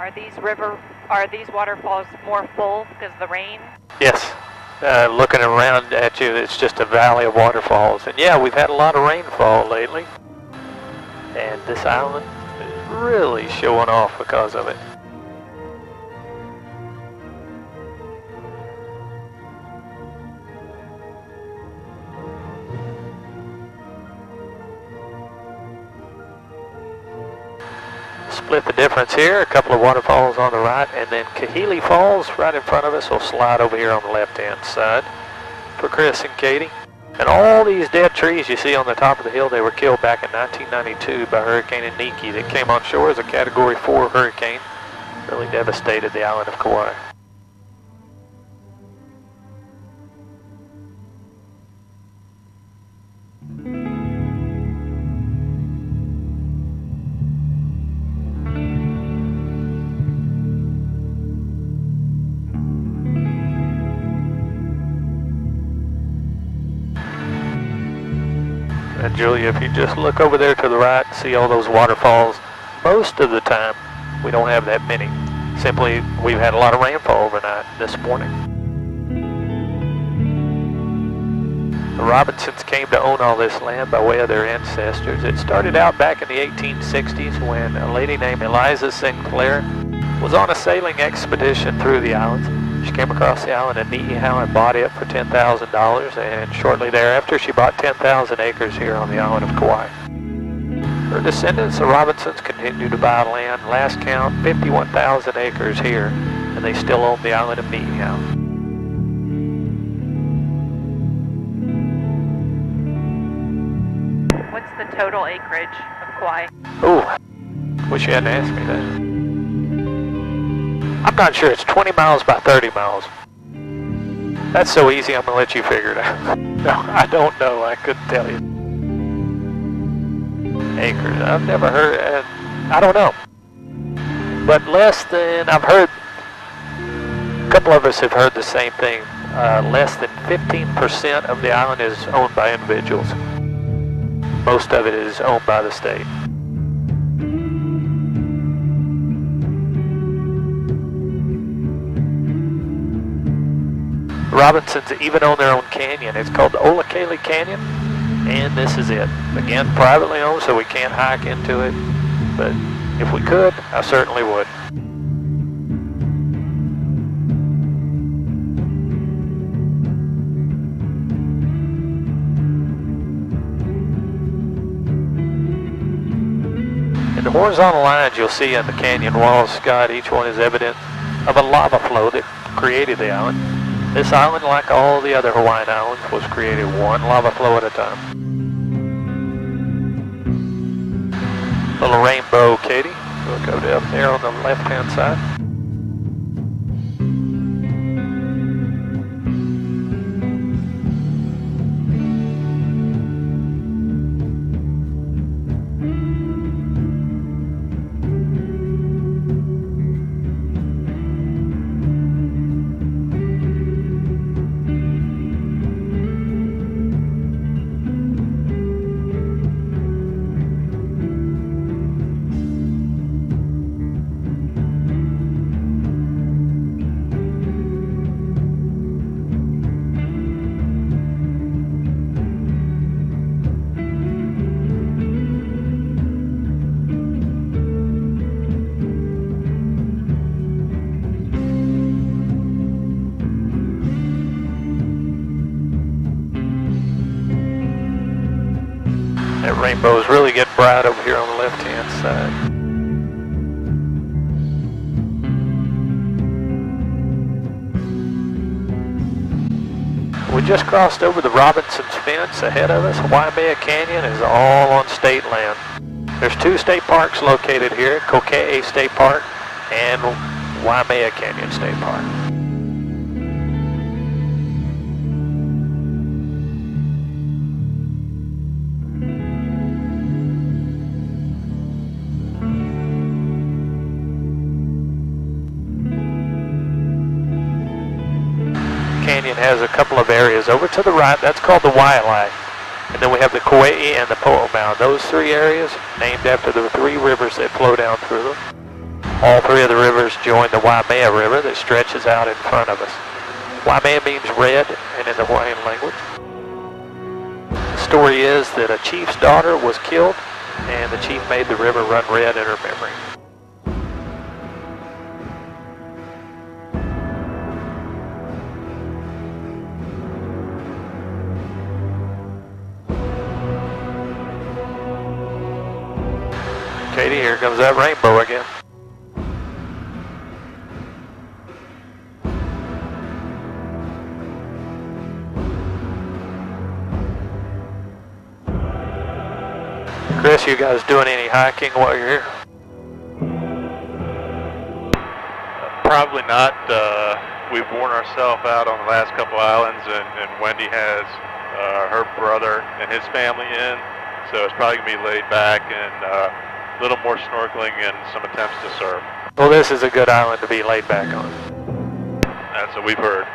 Are these waterfalls more full because of the rain? Yes. Looking around at you, it's just a valley of waterfalls. And yeah, we've had a lot of rainfall lately. And this island is really showing off because of it. Split the difference here, a couple of waterfalls on the right, and then Kahili Falls right in front of us will slide over here on the left-hand side for Chris and Katie. And all these dead trees you see on the top of the hill, they were killed back in 1992 by Hurricane Iniki that came on shore as a Category 4 hurricane. Really devastated the island of Kauai. And Julia, if you just look over there to the right, see all those waterfalls, most of the time we don't have that many. Simply, we've had a lot of rainfall overnight this morning. The Robinsons came to own all this land by way of their ancestors. It started out back in the 1860s when a lady named Eliza Sinclair was on a sailing expedition through the islands. She came across the island of Niihau and bought it for $10,000, and shortly thereafter she bought 10,000 acres here on the island of Kauai. Her descendants, the Robinsons, continue to buy land. Last count, 51,000 acres here, and they still own the island of Niihau. What's the total acreage of Kauai? Ooh, wish you hadn't asked me that. I'm not sure. It's 20 miles by 30 miles. That's so easy, I'm going to let you figure it out. No, I don't know. I couldn't tell you. Acres. I've never heard, I don't know. But less than, I've heard, a couple of us have heard the same thing. Less than 15% of the island is owned by individuals. Most of it is owned by the state. Robinsons even own their own canyon. It's called the Olakele Canyon, and this is it. Again, privately owned, so we can't hike into it, but if we could, I certainly would. In the horizontal lines you'll see in the canyon walls, Scott, each one is evidence of a lava flow that created the island. This island, like all the other Hawaiian islands, was created one lava flow at a time. Little rainbow, Katie. We'll go up there on the left-hand side. That rainbow is really getting bright over here on the left-hand side. We just crossed over the Robinsons fence ahead of us. Waimea Canyon is all on state land. There's two state parks located here, Kokee State Park and Waimea Canyon State Park. Canyon has a couple of areas over to the right. That's called the Waialae. And then we have the Kauai and the Po'o Mound. Those three areas named after the three rivers that flow down through them. All three of the rivers join the Waimea River that stretches out in front of us. Waimea means red and in the Hawaiian language. The story is that a chief's daughter was killed and the chief made the river run red in her memory. Katie, here comes that rainbow again. Chris, you guys doing any hiking while you're here? Probably not. We've worn ourselves out on the last couple islands, and Wendy has her brother and his family in, so it's probably going to be laid back and a little more snorkeling and some attempts to surf. Well, this is a good island to be laid back on. That's what we've heard.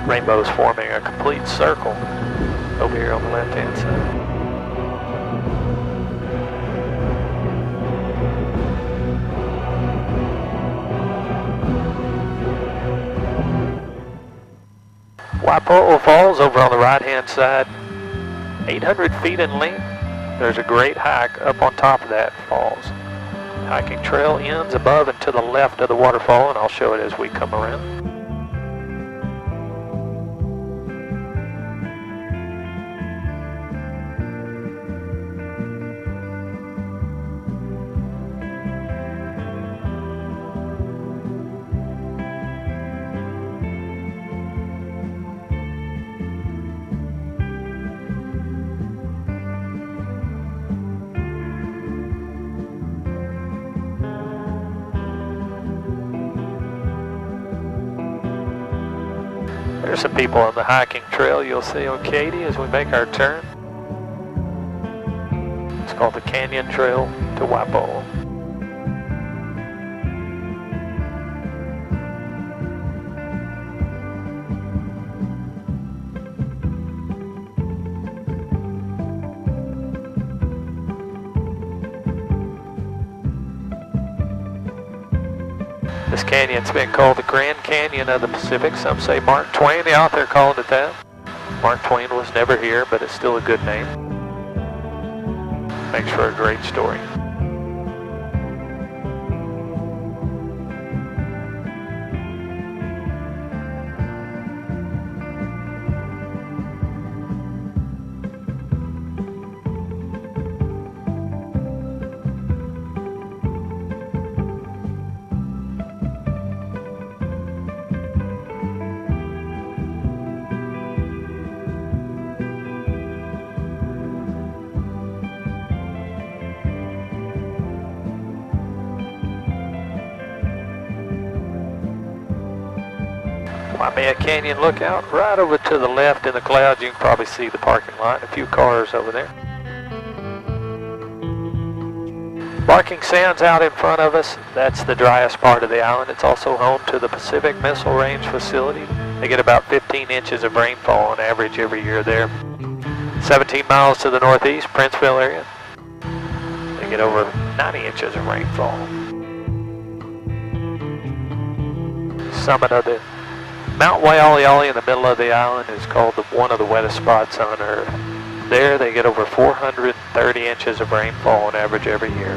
Rainbow's forming a complete circle over here on the left-hand side. Waipo'o Falls over on the right-hand side, 800 feet in length. There's a great hike up on top of that falls. Hiking trail ends above and to the left of the waterfall, and I'll show it as we come around. There's some people on the hiking trail you'll see on Katy as we make our turn. It's called the Canyon Trail to Waipo'o. This canyon's been called the Grand Canyon of the Pacific. Some say Mark Twain, the author, called it that. Mark Twain was never here, but it's still a good name. Makes for a great story. Waimea Canyon lookout right over to the left in the clouds. You can probably see the parking lot, a few cars over there. Barking Sands out in front of us, that's the driest part of the island. It's also home to the Pacific Missile Range facility. They get about 15 inches of rainfall on average every year there. 17 miles to the northeast, Princeville area. They get over 90 inches of rainfall. Summit of the Mount Waialeale in the middle of the island is called one of the wettest spots on Earth. There they get over 430 inches of rainfall on average every year.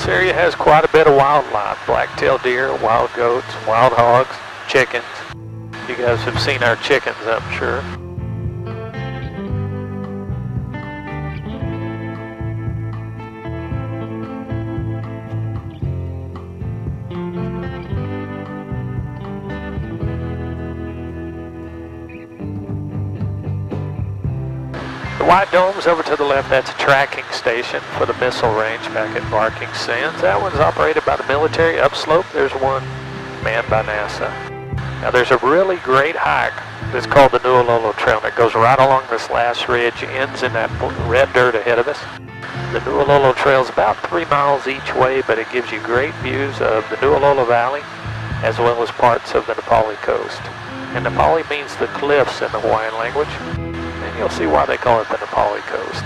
area has quite a bit of wildlife. Black-tailed deer, wild goats, wild hogs, chickens. You guys have seen our chickens, I'm sure. The white dome's over to the left. That's a tracking station for the missile range back at Barking Sands. That one's operated by the military. Upslope, there's one manned by NASA. Now there's a really great hike that's called the Nuololo Trail that goes right along this last ridge, ends in that red dirt ahead of us. The Nuololo Trail is about 3 miles each way, but it gives you great views of the Nuololo Valley as well as parts of the Nepali coast. And Nepali means the cliffs in the Hawaiian language. You'll see why they call it the Nepali coast.